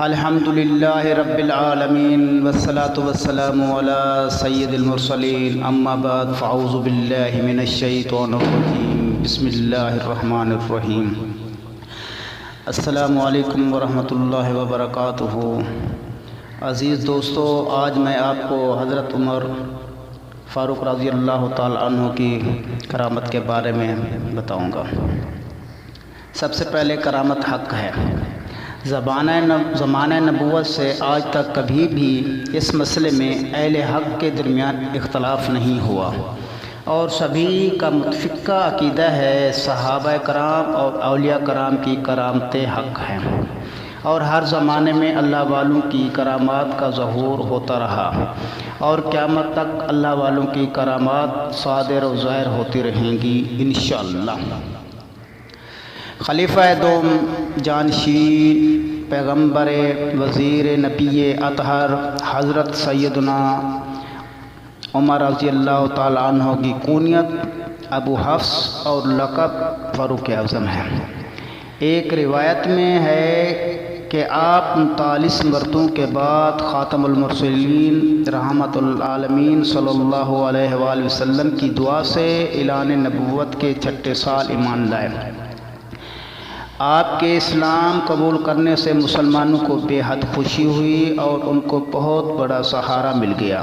الحمدللہ رب العالمین والصلاة والسلام علی سید المرسلین اما بعد فاعوذ باللہ من الشیطان الرجیم بسم اللہ الرحمن الرحیم۔ السلام علیکم ورحمۃ اللہ وبرکاتہ۔ عزیز دوستو، آج میں آپ کو حضرت عمر فاروق رضی اللہ تعالی عنہ کی کرامت کے بارے میں بتاؤں گا۔ سب سے پہلے کرامت حق ہے۔ زمانہ نبوت سے آج تک کبھی بھی اس مسئلے میں اہل حق کے درمیان اختلاف نہیں ہوا اور سبھی کا متفقہ عقیدہ ہے صحابہ کرام اور اولیاء کرام کی کرامتیں حق ہیں، اور ہر زمانے میں اللہ والوں کی کرامات کا ظہور ہوتا رہا اور قیامت تک اللہ والوں کی کرامات صادر و ظاہر ہوتی رہیں گی انشاءاللہ۔ خلیفہ دوم جانشین پیغمبر وزیر نبی اطہر حضرت سیدنا عمر رضی اللہ تعالی عنہ کی کنیت ابو حفص اور لقب فاروق اعظم ہے۔ ایک روایت میں ہے کہ آپ 39 مردوں کے بعد خاتم المرسلین رحمت العالمین صلی اللہ علیہ وآلہ وسلم کی دعا سے اعلان نبوت کے چھٹے سال ایمان لائے۔ آپ کے اسلام قبول کرنے سے مسلمانوں کو بے حد خوشی ہوئی اور ان کو بہت بڑا سہارا مل گیا۔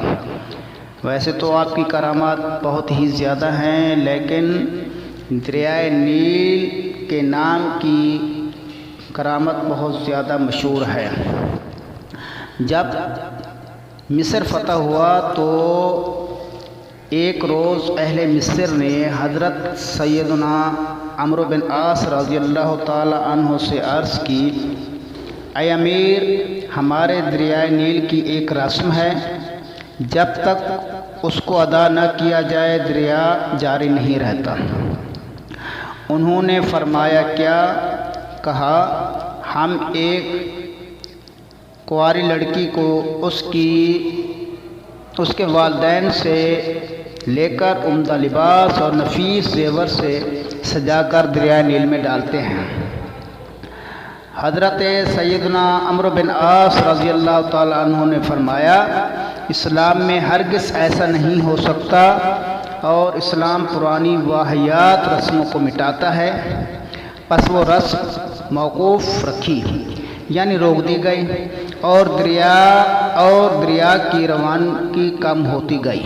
ویسے تو آپ کی کرامات بہت ہی زیادہ ہیں، لیکن دریائے نیل کے نام کی کرامت بہت زیادہ مشہور ہے۔ جب مصر فتح ہوا تو ایک روز اہل مصر نے حضرت سیدنا عمرو بن عاص رضی اللہ تعالی عنہ سے عرض کی، اے امیر، ہمارے دریائے نیل کی ایک رسم ہے، جب تک اس کو ادا نہ کیا جائے دریا جاری نہیں رہتا۔ انہوں نے فرمایا کیا؟ کہا، ہم ایک کنواری لڑکی کو اس کے والدین سے لے کر عمدہ لباس اور نفیس زیور سے سجا کر دریائے نیل میں ڈالتے ہیں۔ حضرت سیدنا عمرو بن عاص رضی اللہ تعالی عنہ نے فرمایا، اسلام میں ہرگز ایسا نہیں ہو سکتا اور اسلام پرانی واہیات رسموں کو مٹاتا ہے۔ پس وہ رسم موقوف رکھی، یعنی روک دی گئی، اور دریا کی روانگی کم ہوتی گئی،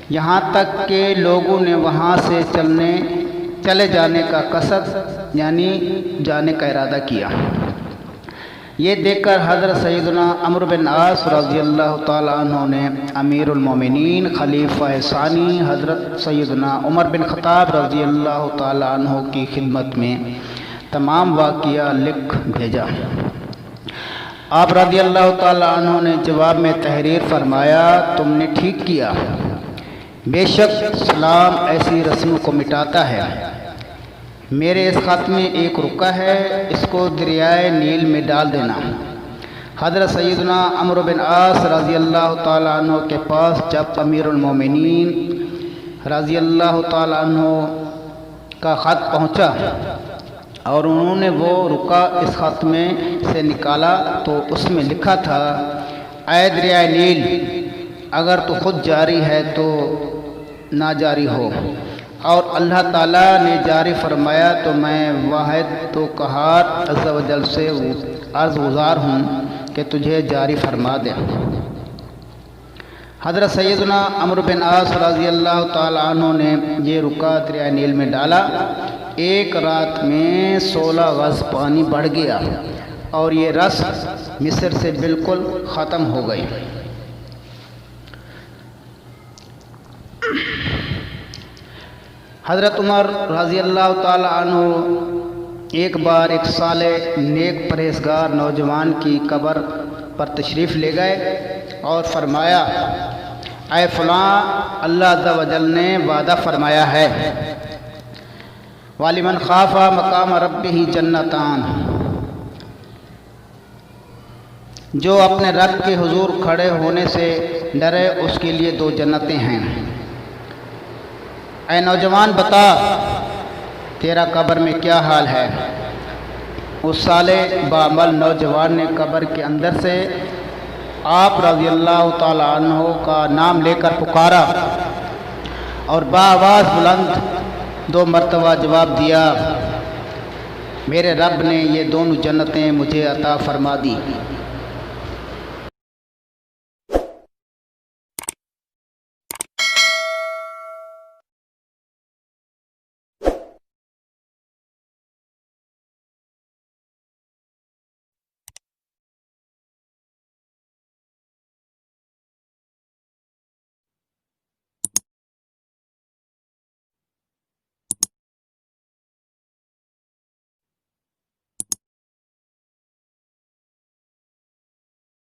یہاں تک کہ لوگوں نے وہاں سے چلے جانے کا قصد یعنی جانے کا ارادہ کیا۔ یہ دیکھ کر حضرت سیدنا عمرو بن عاص رضی اللہ تعالی عنہ نے امیر المومنین خلیفہ ثانی حضرت سیدنا عمر بن خطاب رضی اللہ تعالی عنہ کی خدمت میں تمام واقعہ لکھ بھیجا۔ آپ رضی اللہ تعالی عنہ نے جواب میں تحریر فرمایا، تم نے ٹھیک کیا، بے شک اسلام ایسی رسموں کو مٹاتا ہے۔ میرے اس خط میں ایک رکا ہے، اس کو دریائے نیل میں ڈال دینا۔ حضرت سیدنا عمرو بن عاص رضی اللہ تعالی عنہ کے پاس جب امیر المومنین رضی اللہ تعالی عنہ کا خط پہنچا اور انہوں نے وہ رکا اس خط میں سے نکالا تو اس میں لکھا تھا، اے دریائے نیل، اگر تو خود جاری ہے تو نہ جاری ہو، اور اللہ تعالیٰ نے جاری فرمایا تو میں واحد و قہار عز و جل سے عرض گزار ہوں کہ تجھے جاری فرما دے۔ حضرت سیدنا عمرو بن عاص رضی اللہ تعالی عنہ نے یہ رکا دریائے نیل میں ڈالا۔ ایک رات میں 16 غز پانی بڑھ گیا اور یہ رسم مصر سے بالکل ختم ہو گئی۔ حضرت عمر رضی اللہ تعالی عنہ ایک بار ایک صالح نیک پرہیزگار نوجوان کی قبر پر تشریف لے گئے اور فرمایا، اے فلاں، اللہ عز و جل نے وعدہ فرمایا ہے، وَلِمَنْ خَافَ مَقَامَ رَبِّهِ جَنَّتَانِ، جو اپنے رب کے حضور کھڑے ہونے سے ڈرے اس کے لیے 2 جنتیں ہیں۔ اے نوجوان، بتا تیرا قبر میں کیا حال ہے؟ اس صالح بعمل نوجوان نے قبر کے اندر سے آپ رضی اللہ تعالیٰ عنہ کا نام لے کر پکارا اور بآواز بلند 2 مرتبہ جواب دیا، میرے رب نے یہ دونوں جنتیں مجھے عطا فرما دی۔